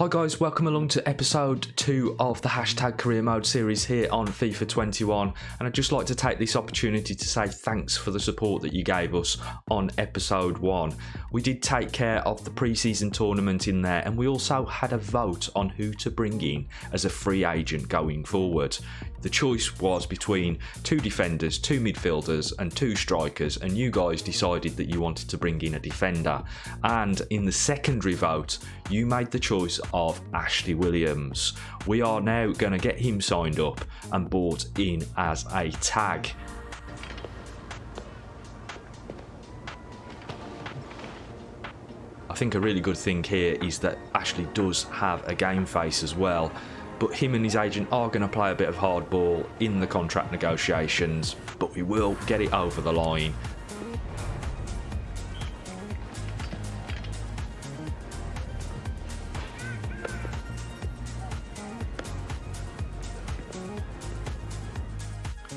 Hi guys, welcome along to episode 2 of the hashtag career mode series here on FIFA21, and I'd just like to take this opportunity to say thanks for the support that you gave us on episode 1. We did take care of the pre-season tournament in there, and we also had a vote on who to bring in as a free agent going forward. The choice was between 2 defenders, 2 midfielders and 2 strikers, and you guys decided that you wanted to bring in a defender. And in the secondary vote, you made the choice of Ashley Williams. We are now going to get him signed up and bought in as a tag. I think a really good thing here is that Ashley does have a game face as well, but him and his agent are going to play a bit of hardball in the contract negotiations, but we will get it over the line.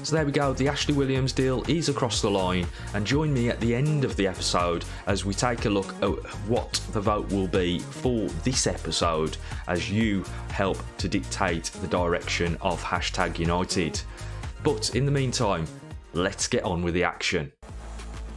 So there we go, the Ashley Williams deal is across the line, and join me at the end of the episode as we take a look at what the vote will be for this episode as you help to dictate the direction of hashtag United. But in the meantime, let's get on with the action.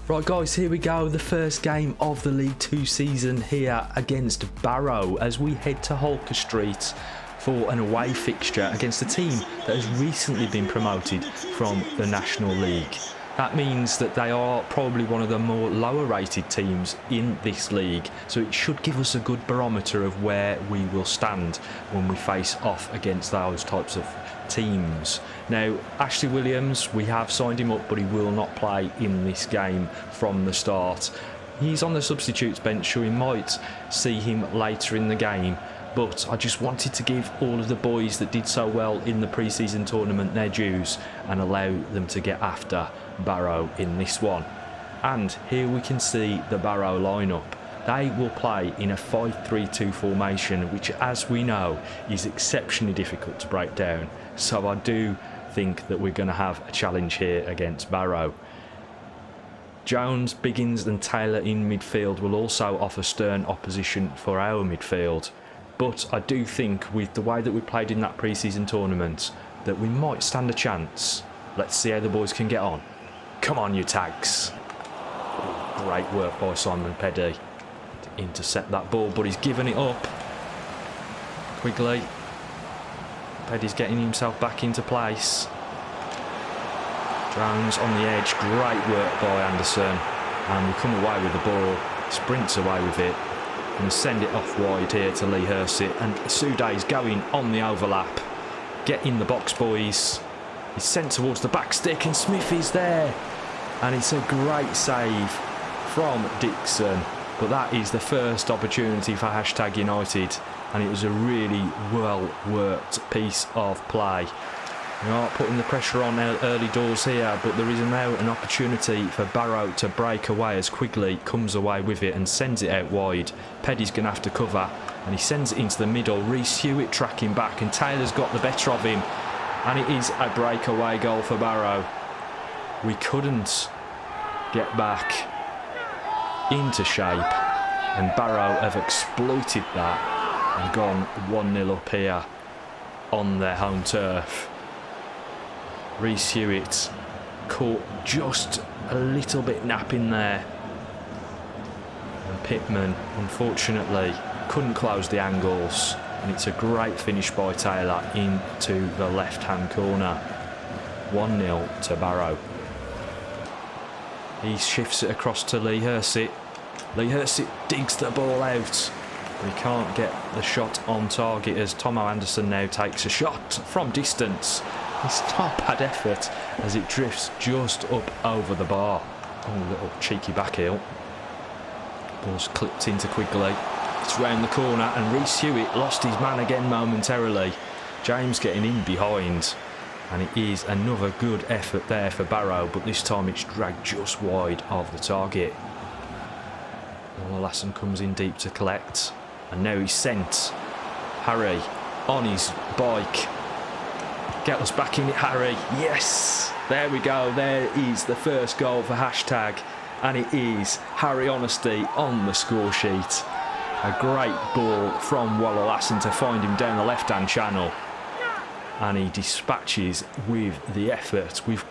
Right guys, here we go, the first game of the League 2 season here against Barrow as we head to Holker Street for an away fixture against a team that has recently been promoted from the National League. That means that they are probably one of the more lower rated teams in this league, so it should give us a good barometer of where we will stand when we face off against those types of teams. Now, Ashley Williams, we have signed him up, but he will not play in this game from the start. He's on the substitutes bench, so we might see him later in the game. But I just wanted to give all of the boys that did so well in the pre-season tournament their dues and allow them to get after Barrow in this one. And here we can see the Barrow lineup. They will play in a 5-3-2 formation, which, as we know, is exceptionally difficult to break down. So I do think that we're going to have a challenge here against Barrow. Jones, Biggins and Taylor in midfield will also offer stern opposition for our midfield. But I do think with the way that we played in that pre-season tournament that we might stand a chance. Let's see how the boys can get on. Come on, you tags. Great work by Simon Peddy to intercept that ball, but he's given it up. Quigley. Peddy's getting himself back into place. Jones on the edge. Great work by Anderson. And we come away with the ball. Sprints away with it. And send it off wide here to Lee Hursit, and Suday's going on the overlap. Get in the box, boys. He's sent towards the back stick and Smith is there, and it's a great save from Dixon, but that is the first opportunity for hashtag United, and it was a really well worked piece of play. We are putting the pressure on early doors here, but there is now an opportunity for Barrow to break away as Quigley comes away with it and sends it out wide. Peddy's going to have to cover, and he sends it into the middle. Reece Hewitt tracking back, and Taylor's got the better of him, and it is a breakaway goal for Barrow. We couldn't get back into shape, and Barrow have exploited that and gone 1-0 up here on their home turf. Reece Hewitt caught just a little bit napping there, and Pittman unfortunately couldn't close the angles, and it's a great finish by Taylor into the left hand corner. 1-0 to Barrow. He shifts it across to Lee Hursit. Lee Hursit digs the ball out. We can't get the shot on target as Tomo Anderson now takes a shot from distance. It's not bad effort as it drifts just up over the bar. Oh, little cheeky back heel. Ball's clipped into Quigley. It's round the corner, and Reece Hewitt lost his man again momentarily. James getting in behind, and it is another good effort there for Barrow, but this time it's dragged just wide of the target. Lassen comes in deep to collect, and now he's sent. Harry on his bike. Get us back in it, Harry. Yes! There we go. There is the first goal for hashtag, and it is Harry Honesty on the score sheet. A great ball from Wallalasson to find him down the left-hand channel. And he dispatches with the effort, with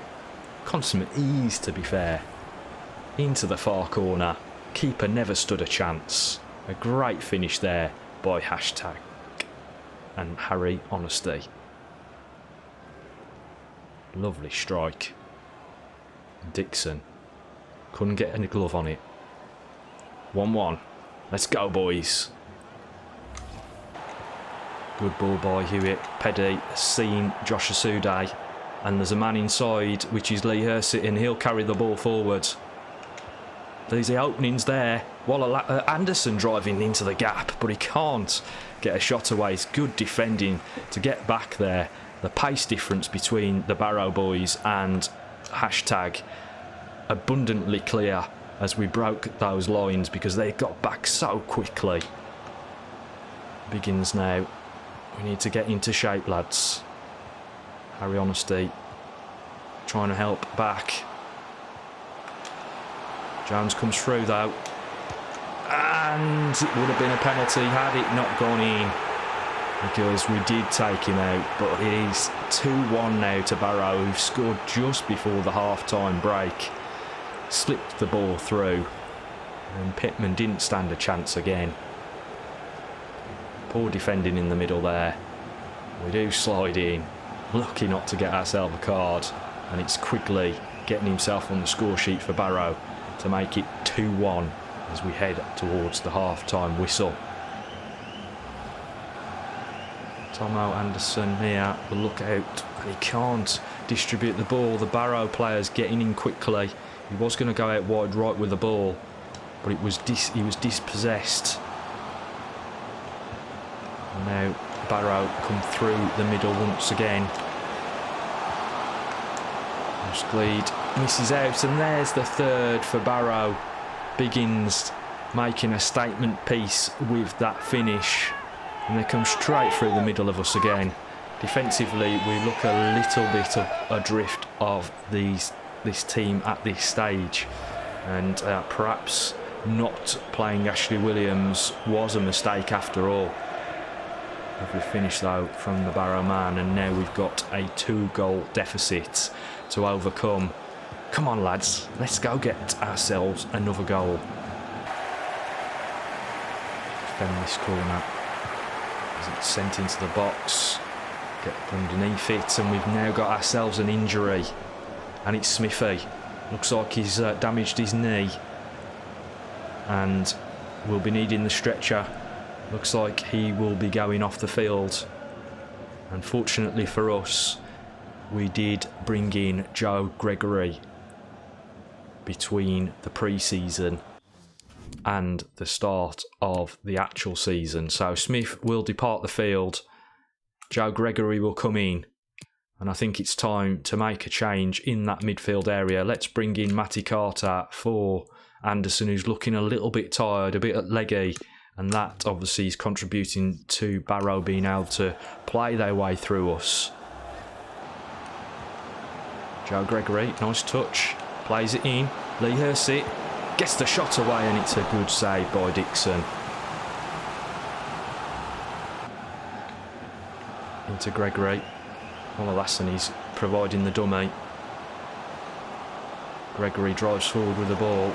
consummate ease to be fair, into the far corner. Keeper never stood a chance. A great finish there by Hashtag and Harry Honesty. Lovely strike. Dixon couldn't get any glove on it. 1-1. Let's go, boys. Good ball by Hewitt. Peddy has seen Josh Asude, and there's a man inside, which is Lee Hursett, and he'll carry the ball forward. There's the openings there. Anderson driving into the gap, but he can't get a shot away. It's good defending to get back there. The pace difference between the Barrow boys and Hashtag abundantly clear as we broke those lines because they got back so quickly. Begins now. We need to get into shape, lads. Harry Honesty trying to help back. Jones comes through though, and it would have been a penalty had it not gone in, because we did take him out. But it is 2-1 now to Barrow, who scored just before the half-time break. Slipped the ball through, and Pittman didn't stand a chance again. Poor defending in the middle there. We do slide in, lucky not to get ourselves a card, and it's Quigley getting himself on the score sheet for Barrow to make it 2-1 as we head towards the half-time whistle. Tomo Anderson here, the lookout, and he can't distribute the ball. The Barrow players getting in quickly. He was going to go out wide right with the ball, but he was dispossessed. And now Barrow come through the middle once again. Glede misses out, and there's the third for Barrow. Biggins making a statement piece with that finish, and they come straight through the middle of us again. Defensively, we look a little bit adrift of this team at this stage, and perhaps not playing Ashley Williams was a mistake after all. Lovely finish though from the Barrow man, and now we've got a 2-goal deficit to overcome. Come on, lads, let's go get ourselves another goal. Defend this corner as it's sent into the box. Get underneath it, and we've now got ourselves an injury, and it's Smithy. Looks like he's damaged his knee and will be needing the stretcher. Looks like he will be going off the field. Unfortunately for us, we did bring in Joe Gregory between the pre-season and the start of the actual season. So Smith will depart the field. Joe Gregory will come in. And I think it's time to make a change in that midfield area. Let's bring in Matty Carter for Anderson, who's looking a little bit tired, a bit leggy. And that obviously is contributing to Barrow being able to play their way through us. Joe Gregory, nice touch, plays it in. Lee Hursett gets the shot away, and it's a good save by Dixon. Into Gregory. Wallalasson is providing the dummy. Gregory drives forward with the ball.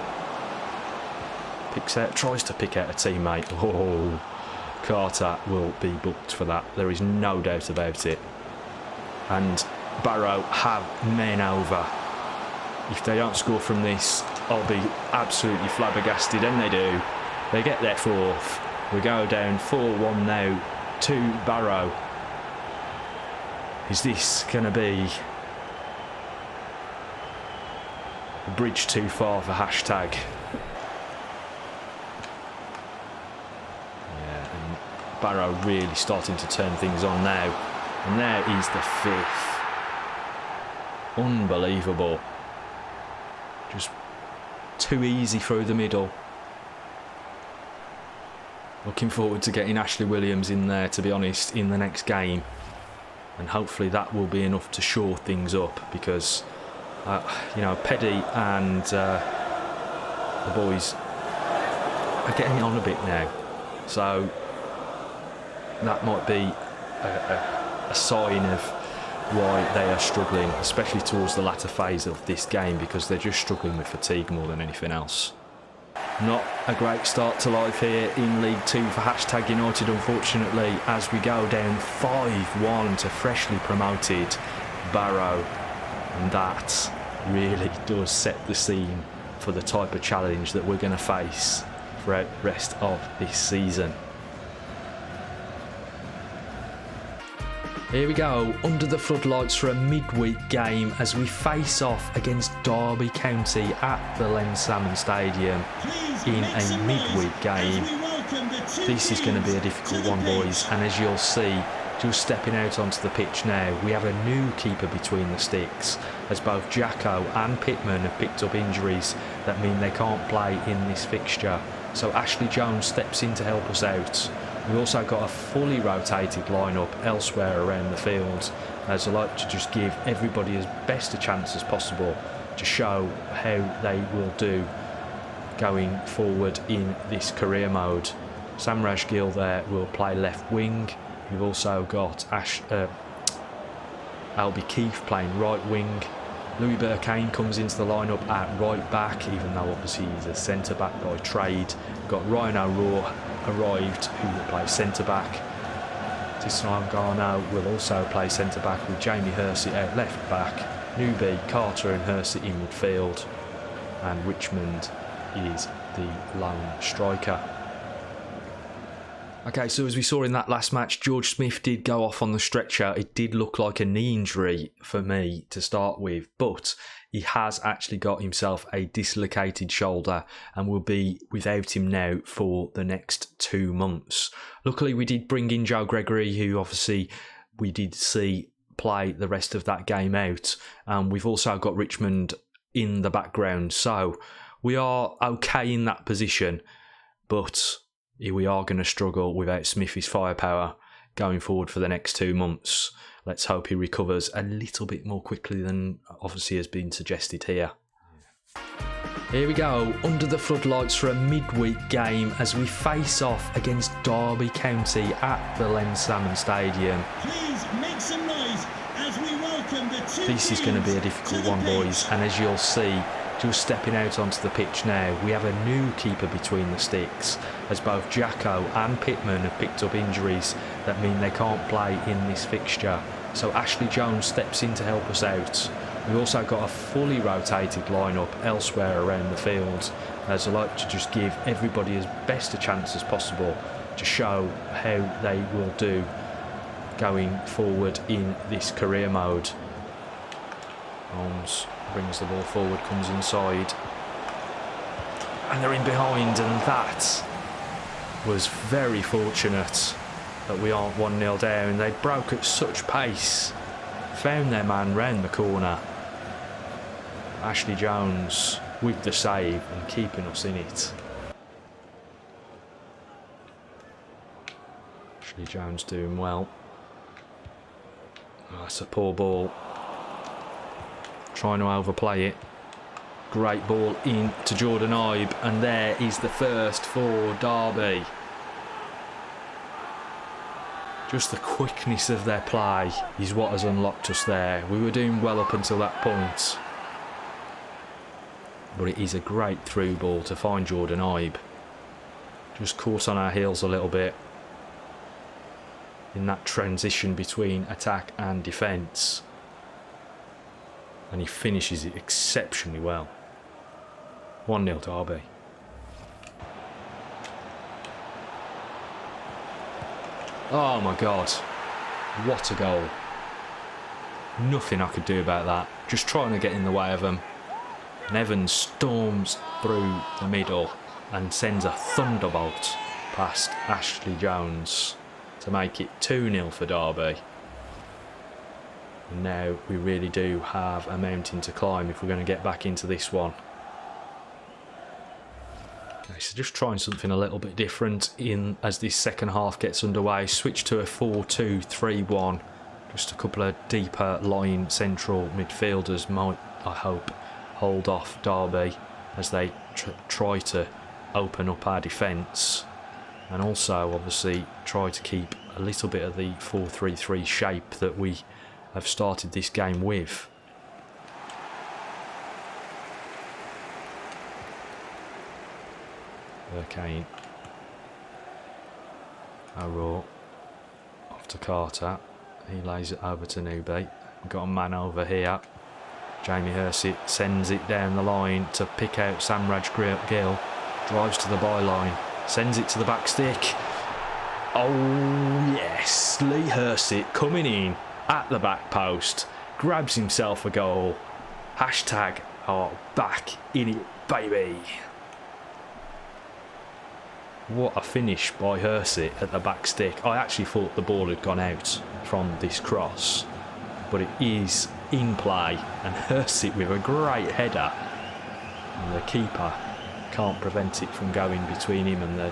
Tries to pick out a teammate. Oh, Carter will be booked for that. There is no doubt about it. And Barrow have men over. If they don't score from this, I'll be absolutely flabbergasted, and they do. They get their fourth. We go down 4-1 now to Barrow. Is this going to be a bridge too far for Hashtag? Barrow really starting to turn things on now. And there is the fifth. Unbelievable. Just too easy through the middle. Looking forward to getting Ashley Williams in there, to be honest, in the next game. And hopefully that will be enough to shore things up, because, Peddy and the boys are getting on a bit now. So that might be a sign of why they are struggling, especially towards the latter phase of this game, because they're just struggling with fatigue more than anything else. Not a great start to life here in League 2 for #United, unfortunately, as we go down 5-1 to freshly promoted Barrow, and that really does set the scene for the type of challenge that we're going to face throughout the rest of this season. Here we go, under the floodlights for a midweek game as we face off against Derby County at the Lens Salmon Stadium in a midweek game. This is going to be a difficult one, boys, and as you'll see, just stepping out onto the pitch now, we have a new keeper between the sticks, as both Jacko and Pittman have picked up injuries that mean they can't play in this fixture. So Ashley Jones steps in to help us out. We've also got a fully rotated lineup elsewhere around the field, as I like to just give everybody as best a chance as possible to show how they will do going forward in this career mode. Samraj Gill there will play left wing. We've also got Albie Keefe playing right wing. Louis Burkane comes into the lineup at right back, even though obviously he's a centre back by trade. We've got Ryan O'Rourke arrived, who will play centre back. Tislam Garneau will also play centre back, with Jamie Hersey out left back. Newby, Carter and Hersey in midfield, and Richmond is the lone striker. Okay, so as we saw in that last match, George Smith did go off on the stretcher. It did look like a knee injury for me to start with, but he has actually got himself a dislocated shoulder and will be without him now for the next 2 months. Luckily, we did bring in Joe Gregory, who obviously we did see play the rest of that game out. We've also got Richmond in the background, so we are okay in that position, but we are going to struggle without Smithy's firepower going forward for the next 2 months. Let's hope he recovers a little bit more quickly than obviously has been suggested here. Here we go, under the floodlights for a midweek game as we face off against Derby County at the Lens Salmon Stadium. Please make some noise as we welcome the two. This is going to be a difficult one, boys, and as you'll see, just stepping out onto the pitch now, we have a new keeper between the sticks, as both Jacko and Pittman have picked up injuries that mean they can't play in this fixture. So Ashley Jones steps in to help us out. We've also got a fully rotated lineup elsewhere around the field, as I like to just give everybody as best a chance as possible to show how they will do going forward in this career mode. Holmes brings the ball forward, comes inside, and they're in behind, and that was very fortunate that we aren't 1-0 down. They broke at such pace, found their man round the corner. Ashley Jones with the save and keeping us in it. Ashley Jones doing well. Oh, that's a poor ball. Trying to overplay it. Great ball in to Jordan Ibe, and there is the first for Derby. Just the quickness of their play is what has unlocked us there. We were doing well up until that point, but it is a great through ball to find Jordan Ibe. Just caught on our heels a little bit in that transition between attack and defence, and he finishes it exceptionally well. 1-0 Derby. Oh my God, what a goal. Nothing I could do about that. Just trying to get in the way of them. And Evans storms through the middle and sends a thunderbolt past Ashley Jones to make it 2-0 for Derby. And now we really do have a mountain to climb if we're going to get back into this one. Okay, so just trying something a little bit different in as this second half gets underway. Switch to a 4-2-3-1. Just a couple of deeper line central midfielders might, I hope, hold off Derby as they try to open up our defence. and also obviously try to keep a little bit of the 4-3-3 shape that we have started this game with. Okay. Barrow off to Carter. He lays it over to Newby. We've got a man over here. Jamie Hersett sends it down the line to pick out Samraj Gill. Drives to the byline. Sends it to the back stick. Oh yes, Lee Hersett coming in at the back post. Grabs himself a goal. Hashtag back in it, baby. What a finish by Hersett at the back stick. I actually thought the ball had gone out from this cross, but it is in play, and Hersett with a great header, and the keeper can't prevent it from going between him and the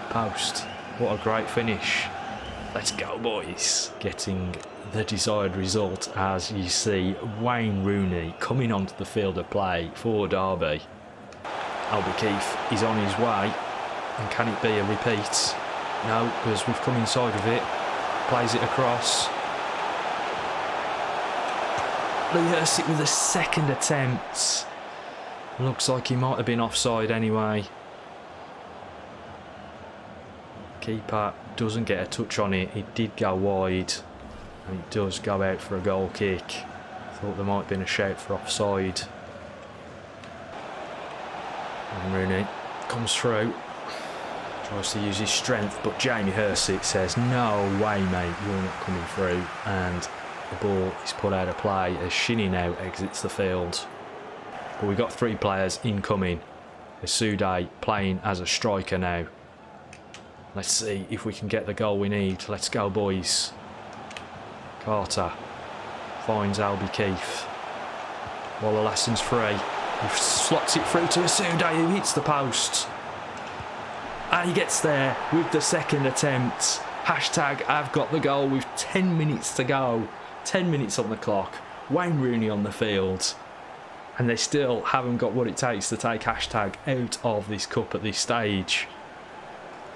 post. What a great finish. Let's go, boys. Getting the desired result, as you see Wayne Rooney coming onto the field of play for Derby. Albie Keith is on his way. And can it be a repeat? No, because we've come inside of it. Plays it across. Lee Hersett with a second attempt. Looks like he might have been offside anyway. Keeper doesn't get a touch on it. It did go wide. And it does go out for a goal kick. Thought there might have been a shout for offside. And Rooney comes through. Tries to use his strength, but Jamie Hersett says, no way, mate, you're not coming through. And the ball is put out of play as Shinnie now exits the field. But we've got 3 players incoming. Asude playing as a striker now. Let's see if we can get the goal we need. Let's go, boys. Carter finds Albie Keith. While the lesson's free. He slots it through to Asude, who hits the post. And he gets there with the second attempt. Hashtag I've got the goal with 10 minutes to go. 10 minutes on the clock. Wayne Rooney on the field. And they still haven't got what it takes to take hashtag out of this cup at this stage.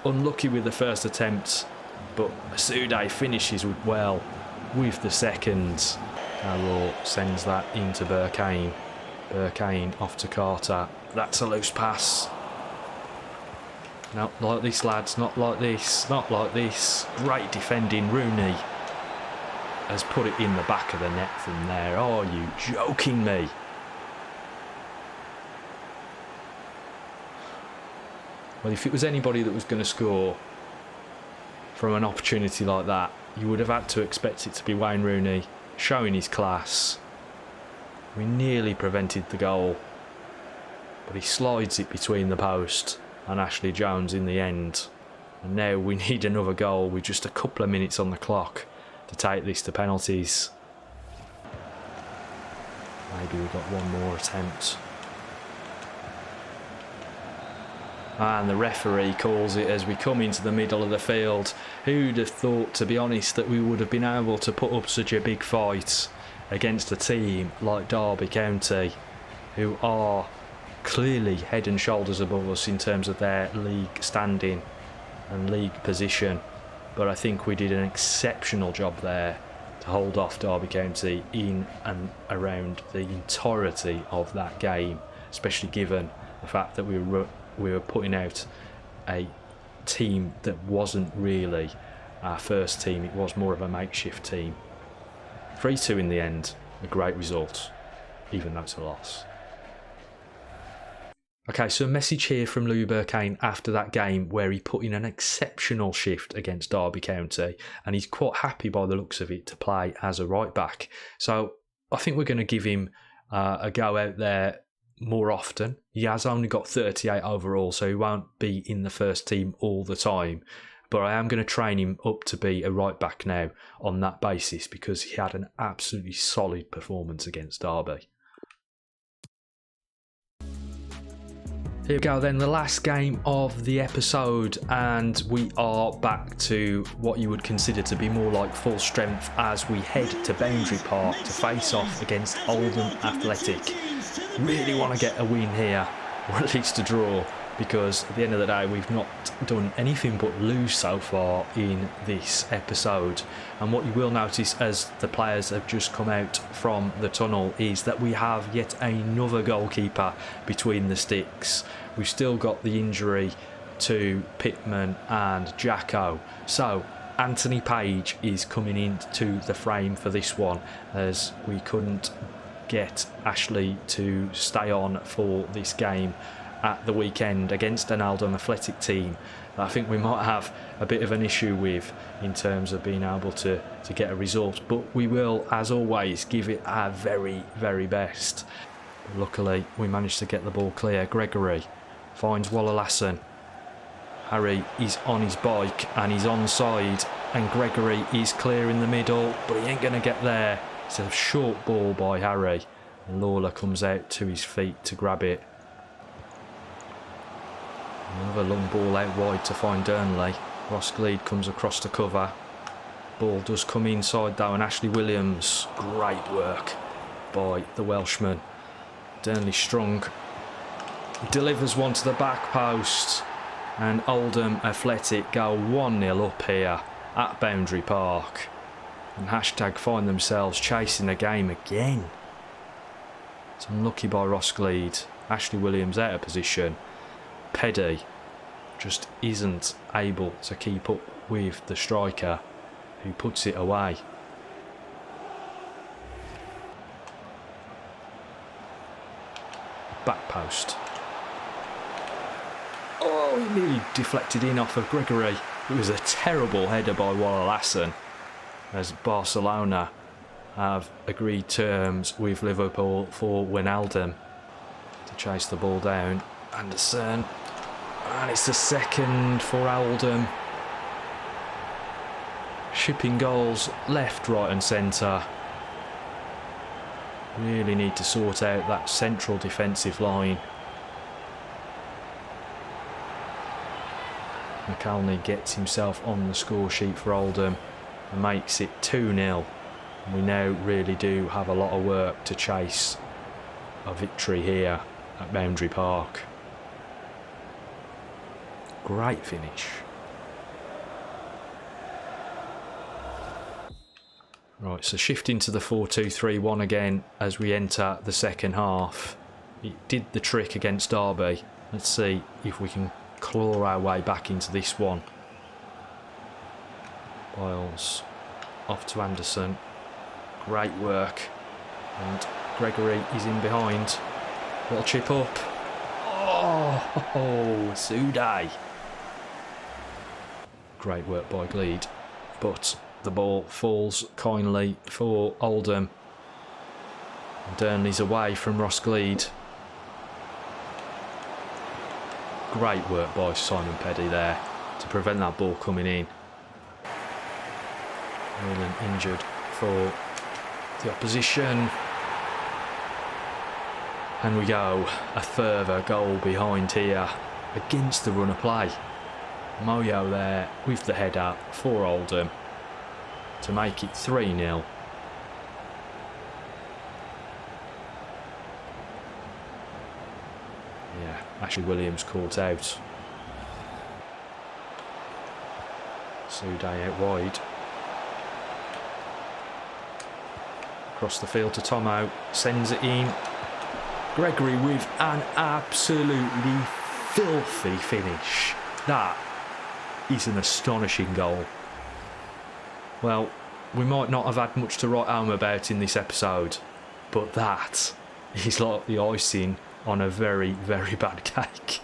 Unlucky with the first attempt, but Asude finishes well with the second. Barrow sends that into Burkane. Burkane off to Carter. That's a loose pass. Not like this, lads, not like this, not like this. Great defending. Rooney has put it in the back of the net from there. Are you joking me? Well, if it was anybody that was going to score from an opportunity like that, you would have had to expect it to be Wayne Rooney, showing his class. We nearly prevented the goal, but he slides it between the post and Ashley Jones in the end. And now we need another goal with just a couple of minutes on the clock to take this to penalties. Maybe we've got one more attempt. And the referee calls it as we come into the middle of the field. Who'd have thought, to be honest, that we would have been able to put up such a big fight against a team like Derby County, who are clearly head and shoulders above us in terms of their league standing and league position. But I think we did an exceptional job there to hold off Derby County in and around the entirety of that game, especially given the fact that we were putting out a team that wasn't really our first team. It was more of a makeshift team. 3-2 in the end, a great result, even though it's a loss. Okay, so a message here from Louis Burkane after that game where he put in an exceptional shift against Derby County, and he's quite happy by the looks of it to play as a right back. So I think we're going to give him a go out there more often. He has only got 38 overall, so he won't be in the first team all the time. But I am going to train him up to be a right back now on that basis, because he had an absolutely solid performance against Derby. Here we go then, the last game of the episode, and we are back to what you would consider to be more like full strength as we head to Boundary Park to face off against Oldham Athletic. Really want to get a win here, or at least a draw, because at the end of the day we've not done anything but lose so far in this episode. And what you will notice as the players have just come out from the tunnel is that we have yet another goalkeeper between the sticks. We've still got the injury to Pittman and Jacko, so Anthony Page is coming into the frame for this one, as we couldn't get Ashley to stay on for this game at the weekend against an Oldham Athletic team that I think we might have a bit of an issue with in terms of being able to get a result, but we will, as always, give it our very, very best. Luckily we managed to get the ball clear. Gregory finds Wallalasson. Harry is on his bike and he's onside, and Gregory is clear in the middle, but he ain't going to get there. It's a short ball by Harry, and Lawler comes out to his feet to grab it. Another long ball out wide to find Durnley. Ross Gleed comes across to cover. Ball does come inside though, and Ashley Williams, great work by the Welshman. Durnley strong, delivers one to the back post, and Oldham Athletic go 1-0 up here at Boundary Park, and hashtag find themselves chasing the game again. It's unlucky by Ross Gleed. Ashley Williams out of position. Peddy just isn't able to keep up with the striker, who puts it away. Back post. Oh, he nearly deflected in off of Gregory. It was a terrible header by Wallalasson, as Barcelona have agreed terms with Liverpool for Wijnaldum to chase the ball down. Anderson, and it's the second for Oldham. Shipping goals left, right and centre. Really need to sort out that central defensive line. McAlney gets himself on the score sheet for Oldham and makes it 2-0. We now really do have a lot of work to chase a victory here at Boundary Park. Great finish. Right, so shifting to the 4-2-3-1 again as we enter the second half. It did the trick against Derby. Let's see if we can claw our way back into this one. Biles off to Anderson. Great work. And Gregory is in behind. Little chip up. Oh, Suday. Great work by Gleed. But the ball falls kindly for Oldham. And Durnley's away from Ross Gleed. Great work by Simon Peddy there to prevent that ball coming in. Whelan injured for the opposition. And we go a further goal behind here against the run of play. Moyo there with the header for Oldham to make it 3-0. Yeah, Ashley Williams caught out. Suday out wide. Across the field to Tomo, sends it in. Gregory with an absolutely filthy finish. That is an astonishing goal. Well, we might not have had much to write home about in this episode, but that is like the icing on a very, very bad cake.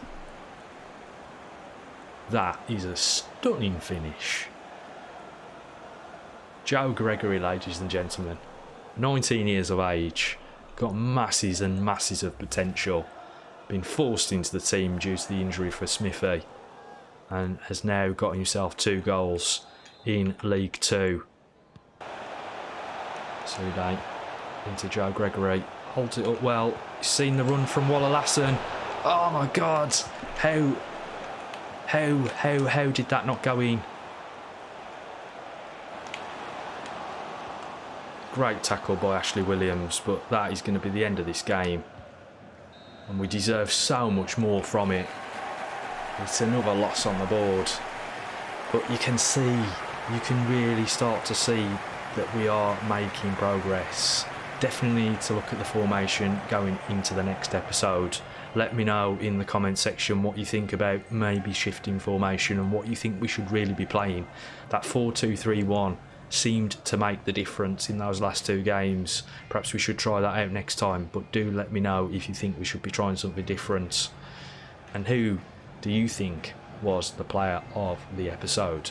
That is a stunning finish. Joe Gregory, ladies and gentlemen, 19 years of age, got masses and masses of potential, been forced into the team due to the injury for Smithy, and has now got himself 2 goals in League 2. Suday into Joe Gregory, holds it up well, seen the run from Wallalasson. Oh my God, how did that not go in? Great tackle by Ashley Williams, but that is going to be the end of this game, and we deserve so much more from it. It's another loss on the board. But you can really start to see that we are making progress. Definitely need to look at the formation going into the next episode. Let me know in the comment section what you think about maybe shifting formation and what you think we should really be playing. That 4-2-3-1 seemed to make the difference in those last two games. Perhaps we should try that out next time, but do let me know if you think we should be trying something different. And who do you think was the player of the episode?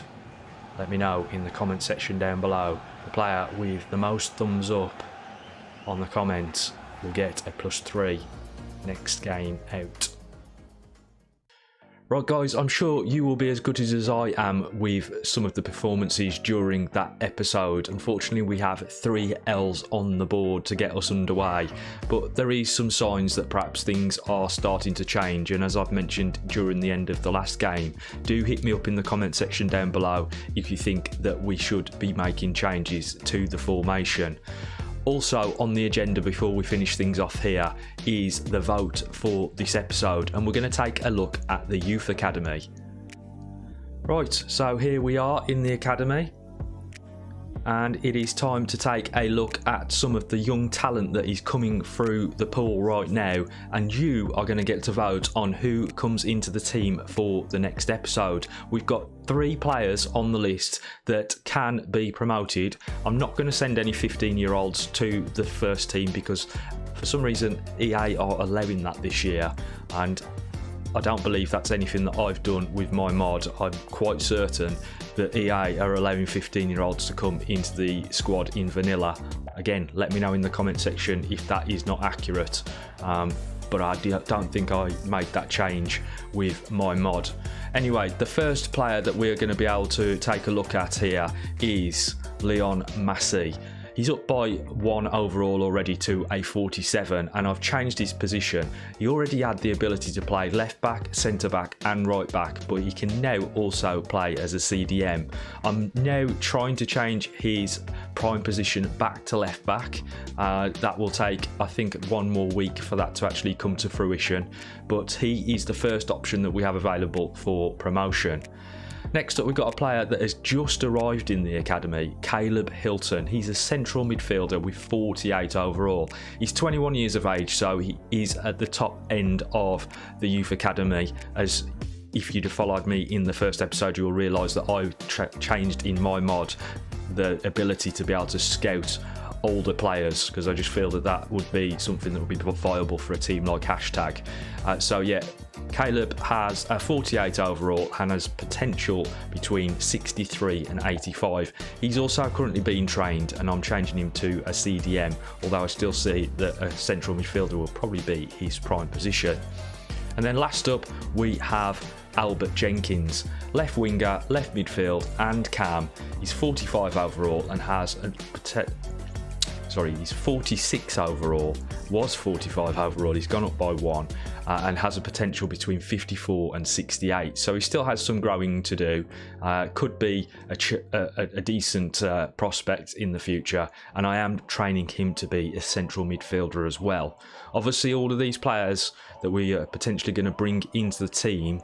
Let me know in the comment section down below. The player with the most thumbs up on the comment will get a +3 next game out. Right guys, I'm sure you will be as good as I am with some of the performances during that episode. Unfortunately, we have 3 L's on the board to get us underway, but there is some signs that perhaps things are starting to change, and as I've mentioned during the end of the last game, do hit me up in the comment section down below if you think that we should be making changes to the formation. Also on the agenda before we finish things off here is the vote for this episode, and we're going to take a look at the Youth Academy. Right, so here we are in the Academy, and it is time to take a look at some of the young talent that is coming through the pool right now, and you are going to get to vote on who comes into the team for the next episode. We've got 3 players on the list that can be promoted. I'm not going to send any 15-year-olds to the first team because for some reason EA are allowing that this year, and I don't believe that's anything that I've done with my mod. I'm quite certain that EA are allowing 15-year-olds to come into the squad in vanilla. Again, let me know in the comment section if that is not accurate, but I don't think I made that change with my mod. Anyway, the first player that we're going to be able to take a look at here is Leon Massey. He's up by 1 overall already to a 47, and I've changed his position. He already had the ability to play left back, centre back and right back, but he can now also play as a CDM. I'm now trying to change his prime position back to left back. That will take, I think, 1 more week for that to actually come to fruition, but he is the first option that we have available for promotion. Next up, we've got a player that has just arrived in the academy, Caleb Hilton. He's a central midfielder with 48 overall. He's 21 years of age, so he is at the top end of the youth academy. As if you'd have followed me in the first episode, you'll realise that I changed in my mod the ability to be able to scout older players, because I just feel that that would be something that would be viable for a team like Hashtag. So yeah, Caleb has a 48 overall and has potential between 63 and 85. He's also currently being trained, and I'm changing him to a CDM, although I still see that a central midfielder will probably be his prime position. And then last up, we have Albert Jenkins, left winger, left midfield and cam. He's 45 overall and has a he's 46 overall, was 45 overall, he's gone up by 1 and has a potential between 54 and 68, so he still has some growing to do. Could be a decent prospect in the future, and I am training him to be a central midfielder as well. Obviously all of these players that we are potentially going to bring into the team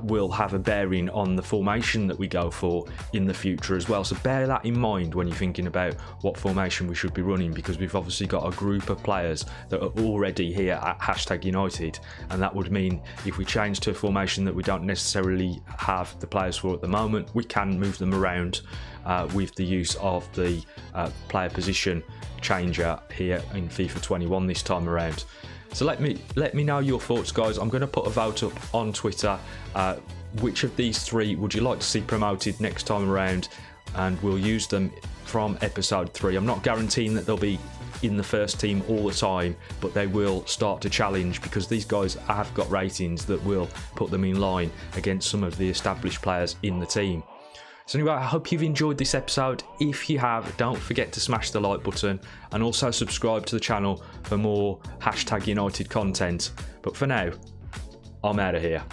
will have a bearing on the formation that we go for in the future as well, so bear that in mind when you're thinking about what formation we should be running, because we've obviously got a group of players that are already here at Hashtag United, and that would mean if we change to a formation that we don't necessarily have the players for at the moment, we can move them around with the use of the player position changer here in FIFA21 this time around. So let me know your thoughts, guys. I'm going to put a vote up on Twitter. Which of these 3 would you like to see promoted next time around? And we'll use them from episode 3. I'm not guaranteeing that they'll be in the first team all the time, but they will start to challenge, because these guys have got ratings that will put them in line against some of the established players in the team. So anyway, I hope you've enjoyed this episode. If you have, don't forget to smash the like button and also subscribe to the channel for more Hashtag United content. But for now, I'm out of here.